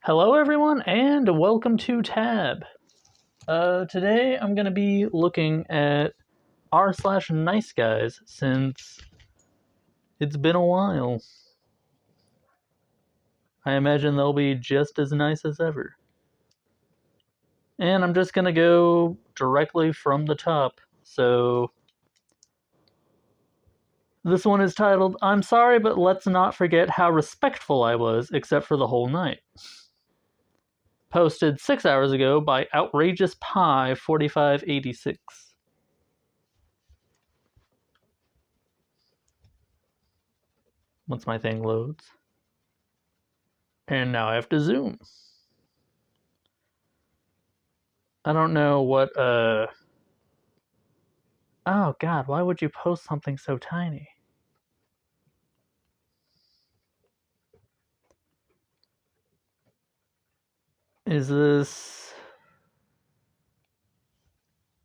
Hello, everyone, and welcome to Tab. Today I'm going to be looking at r/niceguys since it's been a while. I imagine they'll be just as nice as ever. And I'm just going to go directly from the top. So this one is titled, "I'm sorry, but let's not forget how respectful I was, except for the whole night." Posted 6 hours ago by Outrageous Pie 4586. Once my thing loads. And now I have to zoom. I don't know what, Oh god, why would you post something so tiny? Is this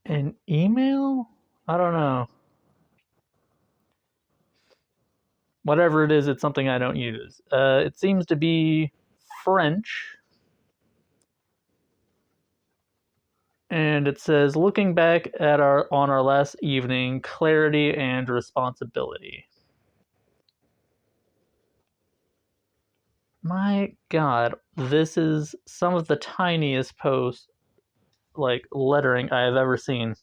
an email? I don't know. Whatever it is, it's something I don't use. It seems to be French. And it says, looking back at our last evening, clarity and responsibility. My god, this is some of the tiniest post, like, lettering I have ever seen.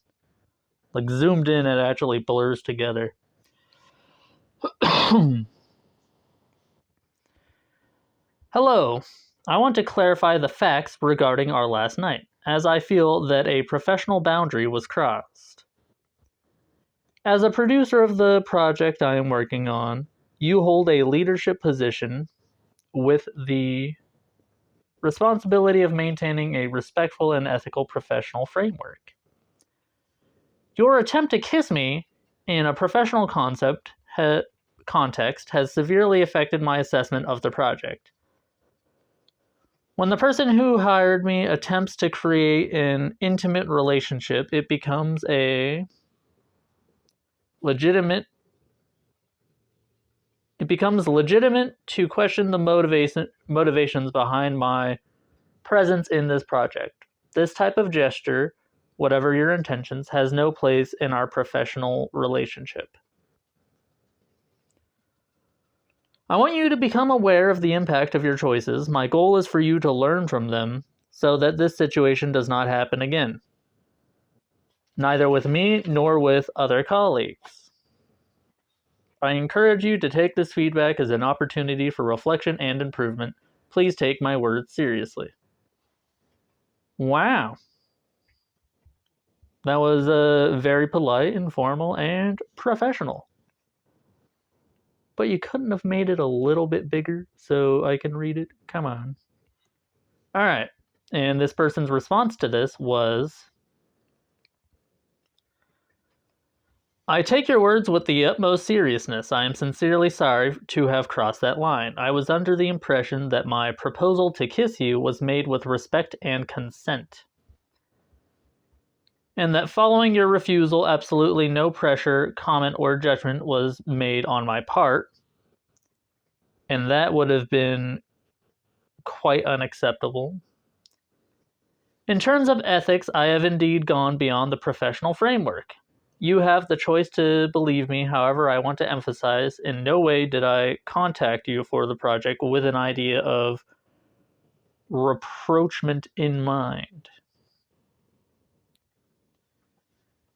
Like, zoomed in, it actually blurs together. Hello. I want to clarify the facts regarding our last night, as I feel that a professional boundary was crossed. As a producer of the project I am working on, you hold a leadership position with the responsibility of maintaining a respectful and ethical professional framework. Your attempt to kiss me in a professional context has severely affected my assessment of the project. When the person who hired me attempts to create an intimate relationship, it becomes legitimate to question the motivations behind my presence in this project. This type of gesture, whatever your intentions, has no place in our professional relationship. I want you to become aware of the impact of your choices. My goal is for you to learn from them so that this situation does not happen again. Neither with me nor with other colleagues. I encourage you to take this feedback as an opportunity for reflection and improvement. Please take my words seriously. Wow. That was very polite, informal, and professional. But you couldn't have made it a little bit bigger so I can read it? Come on. Alright. And this person's response to this was, I take your words with the utmost seriousness. I am sincerely sorry to have crossed that line. I was under the impression that my proposal to kiss you was made with respect and consent. And that following your refusal, absolutely no pressure, comment, or judgment was made on my part. And that would have been quite unacceptable. In terms of ethics, I have indeed gone beyond the professional framework. You have the choice to believe me. However, I want to emphasize, in no way did I contact you for the project with an idea of rapprochement in mind.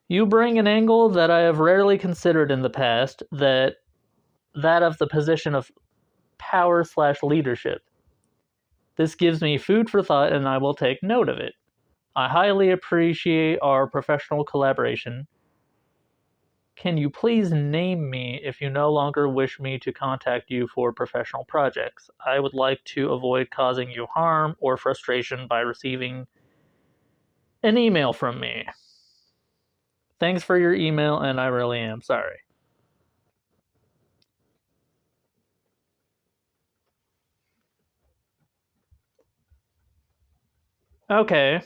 You bring an angle that I have rarely considered in the past, that of the position of power/leadership. This gives me food for thought, and I will take note of it. I highly appreciate our professional collaboration. Can you please name me if you no longer wish me to contact you for professional projects? I would like to avoid causing you harm or frustration by receiving an email from me. Thanks for your email, and I really am sorry. Okay.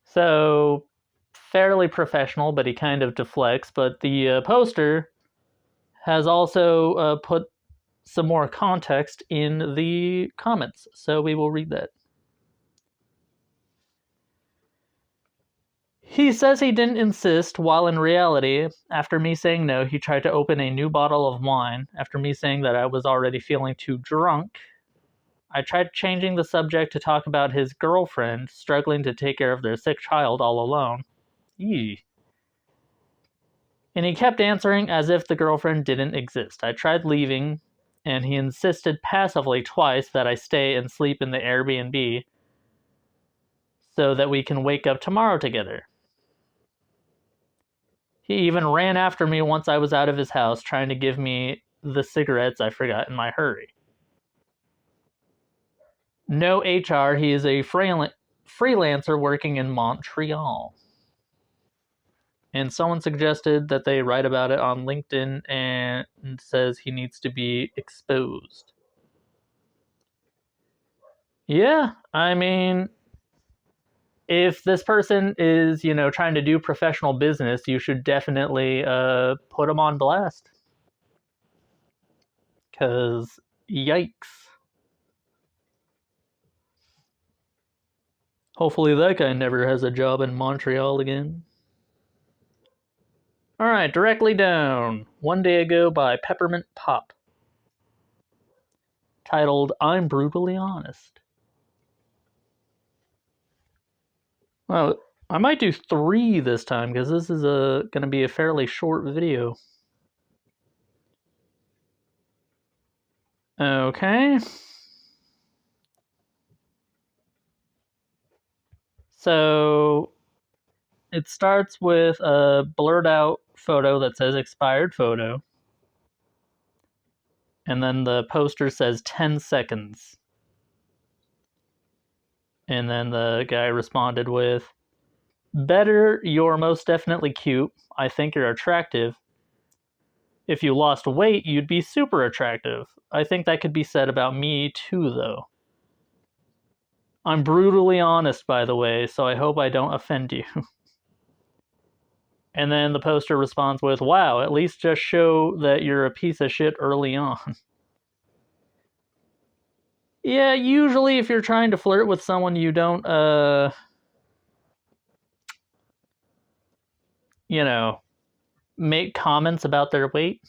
So, fairly professional, but he kind of deflects. But the poster has also put some more context in the comments, so we will read that. He says he didn't insist, while in reality, after me saying no, he tried to open a new bottle of wine. After me saying that I was already feeling too drunk, I tried changing the subject to talk about his girlfriend struggling to take care of their sick child all alone. Yee. And he kept answering as if the girlfriend didn't exist. I tried leaving, and he insisted passively twice that I stay and sleep in the Airbnb so that we can wake up tomorrow together. He even ran after me once I was out of his house, trying to give me the cigarettes I forgot in my hurry. No HR, he is a freelancer working in Montreal. And someone suggested that they write about it on LinkedIn and says he needs to be exposed. Yeah, I mean, if this person is, trying to do professional business, you should definitely put them on blast. Because, yikes. Hopefully that guy never has a job in Montreal again. Alright, directly down. One Day Ago by Peppermint Pop. Titled, I'm Brutally Honest. Well, I might do 3 this time, because this is going to be a fairly short video. Okay. So, it starts with a blurred out photo that says expired photo. And then the poster says 10 seconds. And then the guy responded with, better, you're most definitely cute. I think you're attractive. If you lost weight, you'd be super attractive. I think that could be said about me too, though. I'm brutally honest, by the way, so I hope I don't offend you. And then the poster responds with, wow, at least just show that you're a piece of shit early on. Yeah, usually if you're trying to flirt with someone, you don't, make comments about their weight.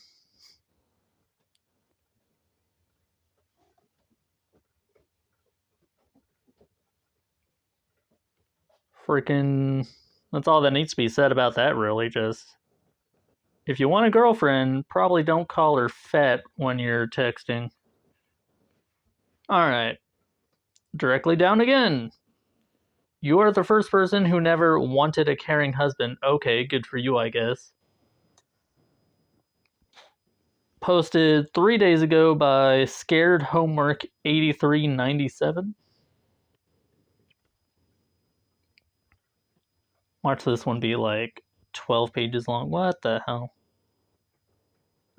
Freaking, that's all that needs to be said about that, really. Just, if you want a girlfriend, probably don't call her fat when you're texting. Alright, directly down again. You are the first person who never wanted a caring husband. Okay, good for you, I guess. Posted 3 days ago by Scared Homework 8397. Watch this one be like 12 pages long. What the hell?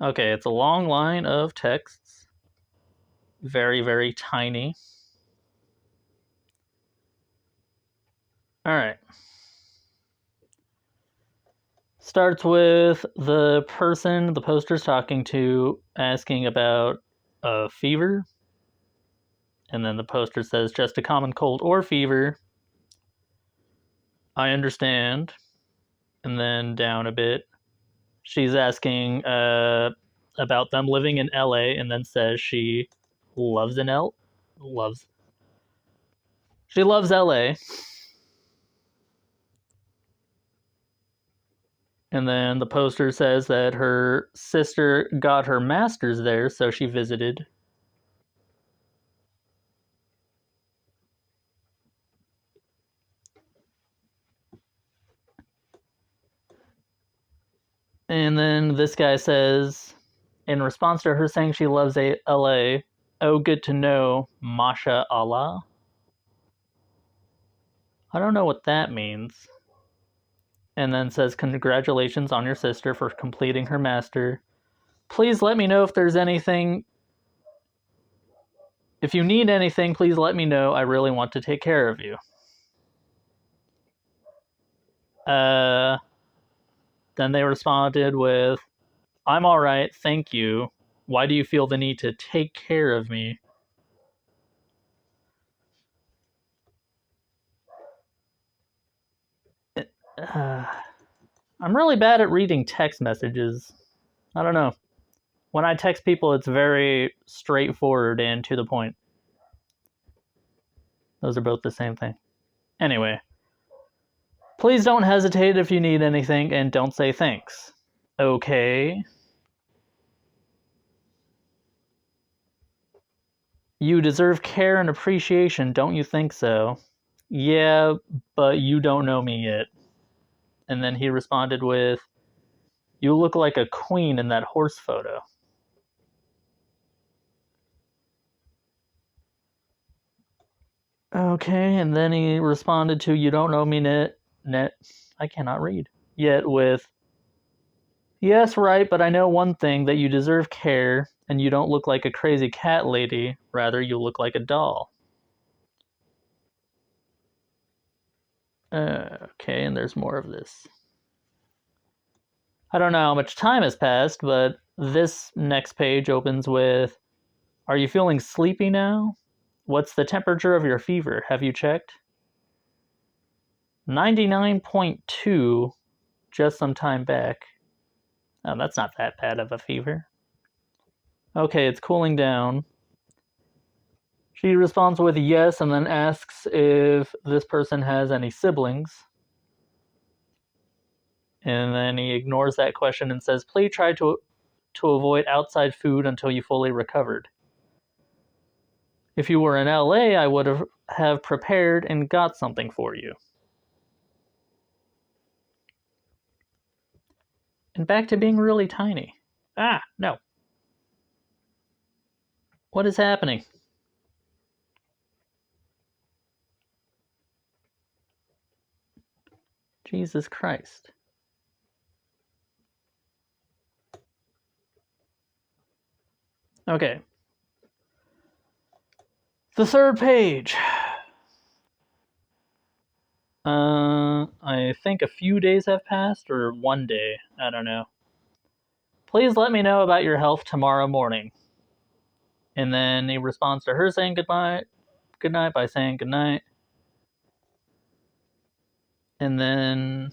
Okay, it's a long line of texts. Very, very tiny. Alright. Starts with the person the poster's talking to asking about a fever. And then the poster says, just a common cold or fever. I understand. And then down a bit, she's asking about them living in LA, and then says she loves she loves LA. And then the poster says that her sister got her master's there, so she visited. And then this guy says, in response to her saying she loves LA, oh, good to know, Masha Allah. I don't know what that means. And then says, congratulations on your sister for completing her master. Please let me know if there's anything. If you need anything, please let me know. I really want to take care of you. Then they responded with, I'm alright, thank you. Why do you feel the need to take care of me? Uh, I'm really bad at reading text messages. I don't know. When I text people, it's very straightforward and to the point. Those are both the same thing. Anyway, please don't hesitate if you need anything and don't say thanks. Okay. You deserve care and appreciation, don't you think so? Yeah, but you don't know me yet. And then he responded with, you look like a queen in that horse photo. Okay, and then he responded to, you don't know me net. I cannot read. Yet with, yes, right, but I know one thing, that you deserve care, and you don't look like a crazy cat lady. Rather, you look like a doll. Okay, and there's more of this. I don't know how much time has passed, but this next page opens with, are you feeling sleepy now? What's the temperature of your fever? Have you checked? 99.2 just some time back. Oh, that's not that bad of a fever. Okay, it's cooling down. She responds with yes and then asks if this person has any siblings. And then he ignores that question and says, please try to avoid outside food until you fully recovered. If you were in LA, I would have prepared and got something for you. And back to being really tiny. Ah, no. What is happening? Jesus Christ. Okay. The third page. I think a few days have passed, or one day. I don't know. Please let me know about your health tomorrow morning. And then he responds to her saying goodnight by saying goodnight. And then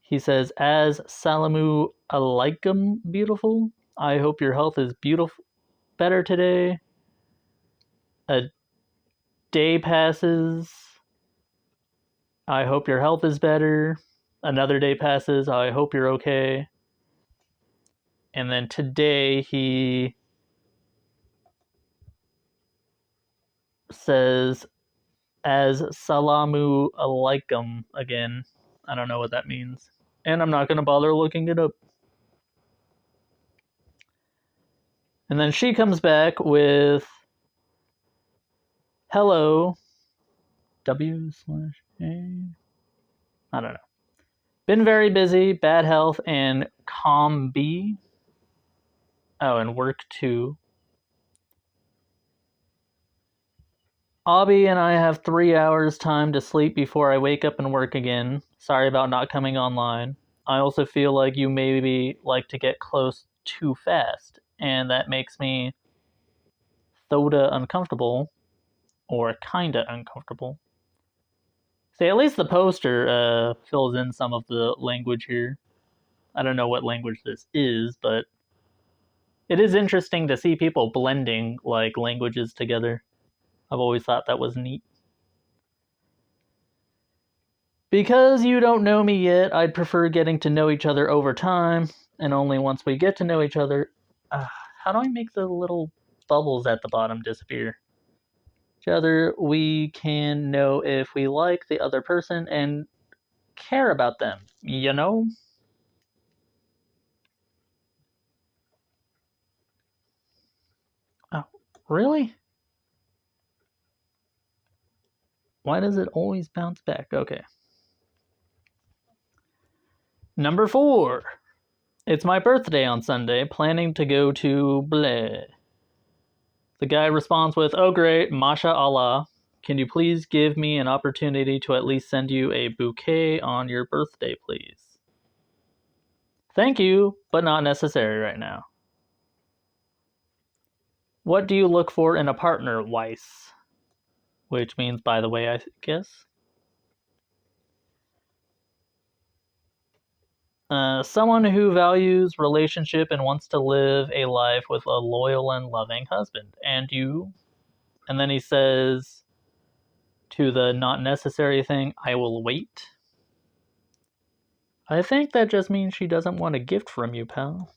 he says, as Salamu alaikum, beautiful. I hope your health is better today. A day passes. I hope your health is better. Another day passes. I hope you're okay. And then today he says, as Salamu alaikum again. I don't know what that means. And I'm not going to bother looking it up. And then she comes back with, hello, W/A. I don't know. Been very busy, bad health, and calm B. Oh, and work too. Abby and I have 3 hours time to sleep before I wake up and work again. Sorry about not coming online. I also feel like you maybe like to get close too fast, and that makes me thoda uncomfortable, or kinda uncomfortable. See, at least the poster fills in some of the language here. I don't know what language this is, but it is interesting to see people blending like languages together. I've always thought that was neat. Because you don't know me yet, I'd prefer getting to know each other over time, and only once we get to know each other. How do I make the little bubbles at the bottom disappear? Each other, we can know if we like the other person and care about them, you know? Oh, really? Why does it always bounce back? Okay. Number 4. It's my birthday on Sunday, planning to go to bleh. The guy responds with, oh great, Masha Allah. Can you please give me an opportunity to at least send you a bouquet on your birthday, please? Thank you, but not necessary right now. What do you look for in a partner, Weiss? Which means, by the way, I guess. Someone who values relationship and wants to live a life with a loyal and loving husband. And you? And then he says to the not necessary thing, I will wait. I think that just means she doesn't want a gift from you, pal.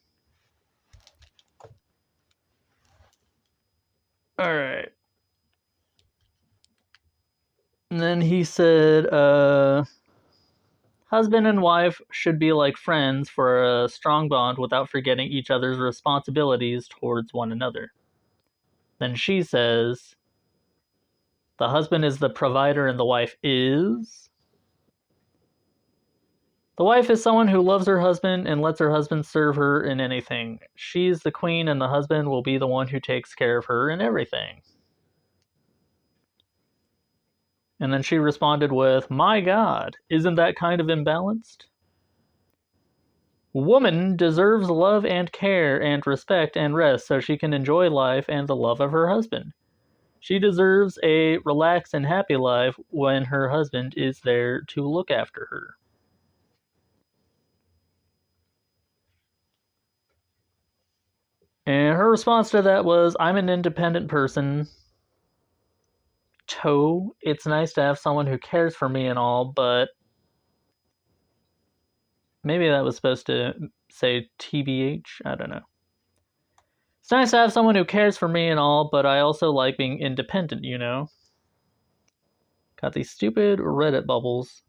Alright. And then he said, husband and wife should be like friends for a strong bond without forgetting each other's responsibilities towards one another. Then she says, the husband is the provider and the wife is. The wife is someone who loves her husband and lets her husband serve her in anything. She's the queen, and the husband will be the one who takes care of her in everything. And then she responded with, my God, isn't that kind of imbalanced? Woman deserves love and care and respect and rest so she can enjoy life and the love of her husband. She deserves a relaxed and happy life when her husband is there to look after her. And her response to that was, I'm an independent person. It's nice to have someone who cares for me and all, but maybe that was supposed to say TBH. I don't know. It's nice to have someone who cares for me and all, but I also like being independent, you know? Got these stupid Reddit bubbles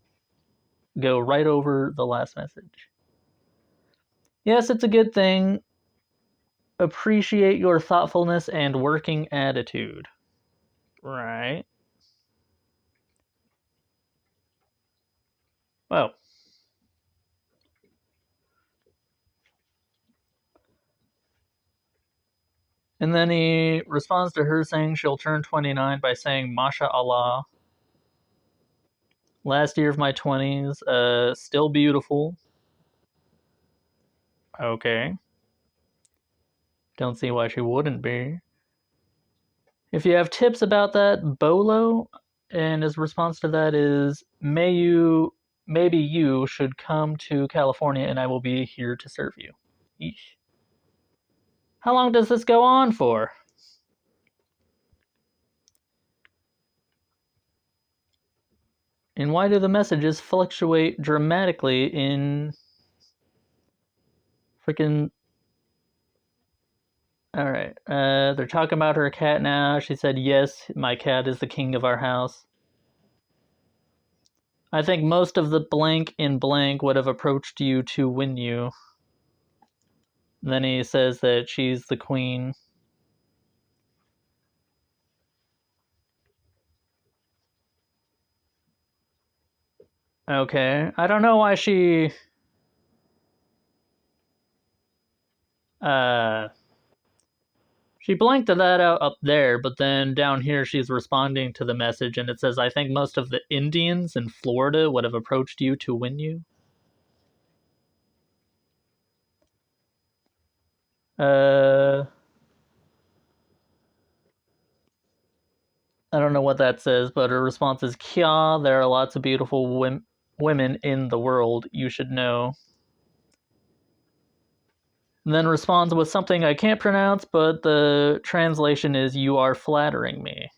go right over the last message. Yes, it's a good thing. Appreciate your thoughtfulness and working attitude. Right. Well. And then he responds to her saying she'll turn 29 by saying, Masha Allah. Last year of my 20s, still beautiful. Okay. Don't see why she wouldn't be. If you have tips about that, Bolo, and his response to that is, maybe you should come to California and I will be here to serve you. Eesh. How long does this go on for? And why do the messages fluctuate dramatically in freaking... Alright, they're talking about her cat now. She said, yes, my cat is the king of our house. I think most of the blank in blank would have approached you to win you. And then he says that she's the queen. Okay, I don't know why uh she blanked that out up there, but then down here she's responding to the message and it says, I think most of the Indians in Florida would have approached you to win you. I don't know what that says, but her response is, Kya, there are lots of beautiful women in the world, you should know. And then responds with something I can't pronounce, but the translation is, you are flattering me.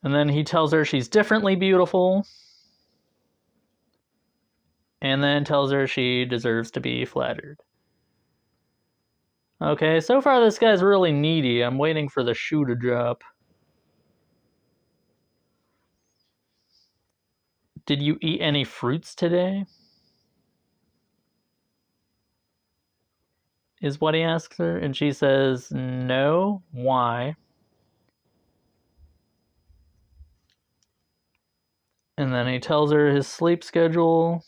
And then he tells her she's differently beautiful. And then tells her she deserves to be flattered. Okay, so far this guy's really needy. I'm waiting for the shoe to drop. Did you eat any fruits today? Is what he asks her. And she says, no. Why? And then he tells her his sleep schedule.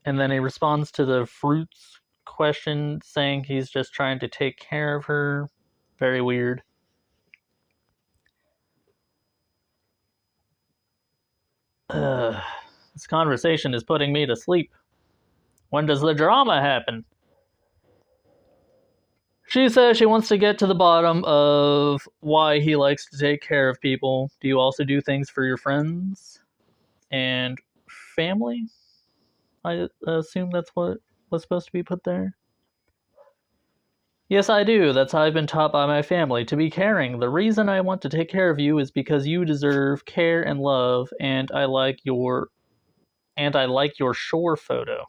And then he responds to the fruits question saying he's just trying to take care of her. Very weird. Ugh. This conversation is putting me to sleep. When does the drama happen? She says she wants to get to the bottom of why he likes to take care of people. Do you also do things for your friends and family? I assume that's what was supposed to be put there. Yes, I do. That's how I've been taught by my family, to be caring. The reason I want to take care of you is because you deserve care and love, and I like your shore photo.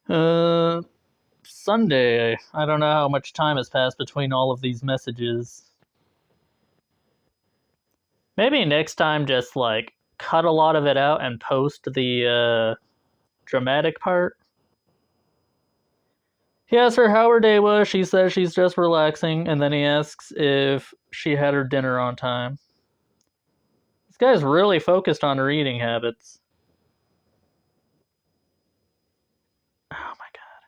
Uh, Sunday. I don't know how much time has passed between all of these messages. Maybe next time just like cut a lot of it out and post the dramatic part. He asks her how her day was. She says she's just relaxing, and then he asks if she had her dinner on time. This guy's really focused on her eating habits. Oh my god.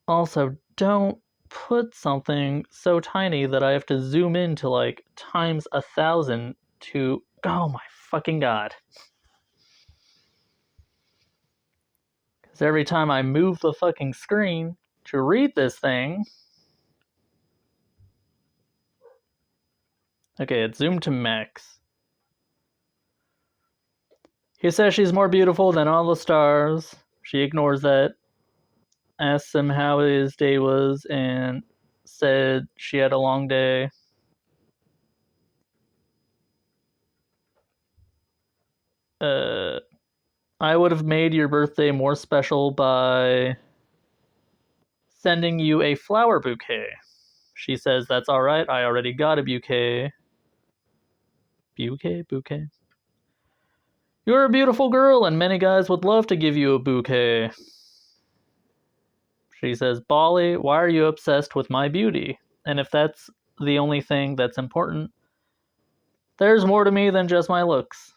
Also, don't put something so tiny that I have to zoom in to like times 1,000 to. Oh my fucking god. Because every time I move the fucking screen to read this thing. Okay, it's zoomed to max. He says she's more beautiful than all the stars. She ignores that, asks him how his day was, and said she had a long day. Uh, I would have made your birthday more special by sending you a flower bouquet. She says that's alright, I already got a bouquet. Bouquet? You're a beautiful girl, and many guys would love to give you a bouquet. She says, Bolly, why are you obsessed with my beauty? And if that's the only thing that's important, there's more to me than just my looks.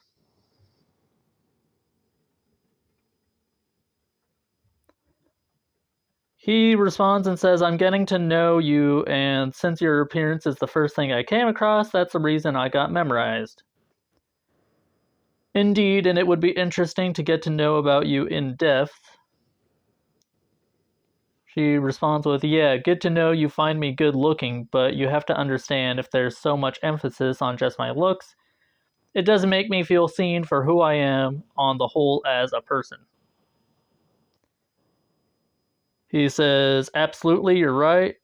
He responds and says, I'm getting to know you, and since your appearance is the first thing I came across, that's the reason I got memorized. Indeed, and it would be interesting to get to know about you in depth. She responds with, yeah, good to know you find me good looking, but you have to understand if there's so much emphasis on just my looks, it doesn't make me feel seen for who I am on the whole as a person. He says, absolutely, you're right.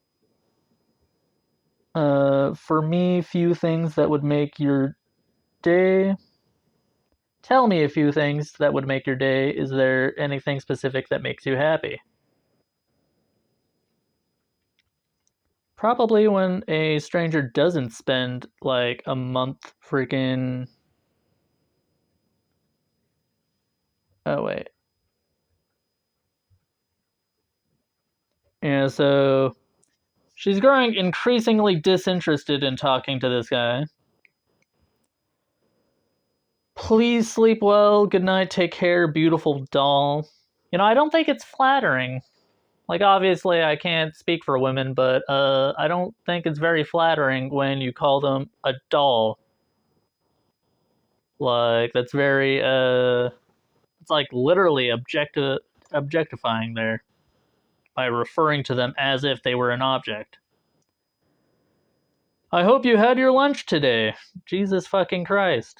For me, few things that would make your day. Tell me a few things that would make your day. Is there anything specific that makes you happy? Probably when a stranger doesn't spend like a month freaking. Oh, wait. Yeah, so she's growing increasingly disinterested in talking to this guy. Please sleep well. Good night. Take care, beautiful doll. I don't think it's flattering. Like, obviously, I can't speak for women, but I don't think it's very flattering when you call them a doll. Like, that's very it's like literally objectifying there by referring to them as if they were an object. I hope you had your lunch today. Jesus fucking Christ.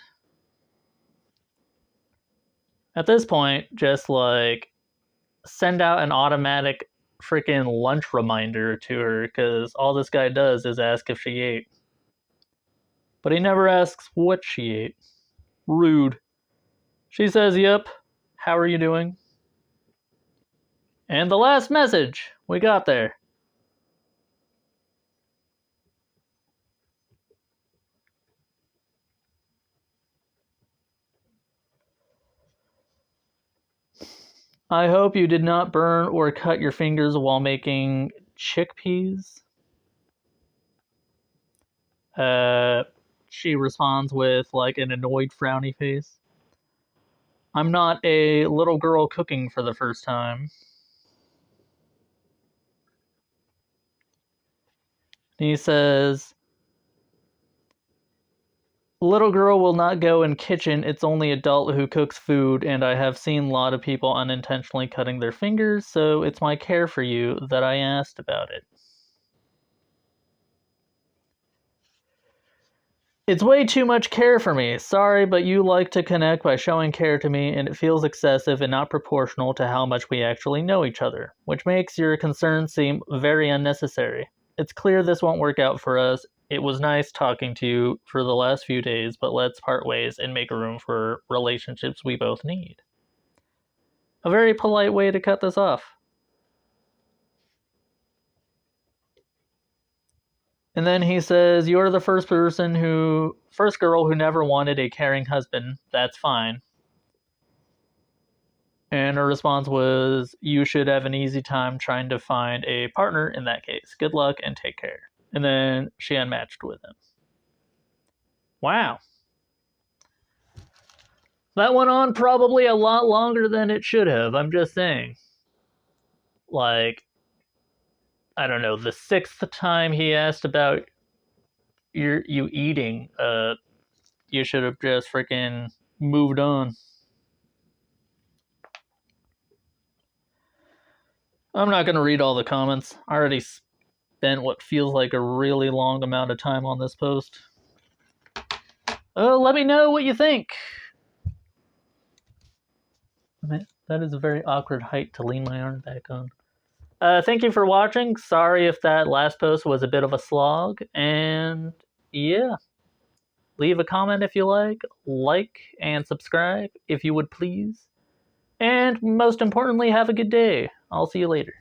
At this point, just like send out an automatic freaking lunch reminder to her because all this guy does is ask if she ate. But he never asks what she ate. Rude. She says, yep. How are you doing? And the last message. We got there. I hope you did not burn or cut your fingers while making chickpeas. Uh, she responds with like an annoyed frowny face. I'm not a little girl cooking for the first time. He says, little girl will not go in kitchen, it's only adult who cooks food, and I have seen a lot of people unintentionally cutting their fingers, so it's my care for you that I asked about it. It's way too much care for me. Sorry, but you like to connect by showing care to me, and it feels excessive and not proportional to how much we actually know each other, which makes your concern seem very unnecessary. It's clear this won't work out for us. It was nice talking to you for the last few days, but let's part ways and make room for relationships we both need. A very polite way to cut this off. And then he says, you're the first girl who never wanted a caring husband. That's fine. And her response was, you should have an easy time trying to find a partner in that case. Good luck and take care. And then she unmatched with him. Wow. That went on probably a lot longer than it should have. I'm just saying. Like, I don't know, the sixth time he asked about you eating, you should have just freaking moved on. I'm not going to read all the comments. I already spent what feels like a really long amount of time on this post. Let me know what you think. Man, that is a very awkward height to lean my arm back on. Thank you for watching. Sorry if that last post was a bit of a slog. And yeah, leave a comment if you like, and subscribe if you would please. And most importantly, have a good day. I'll see you later.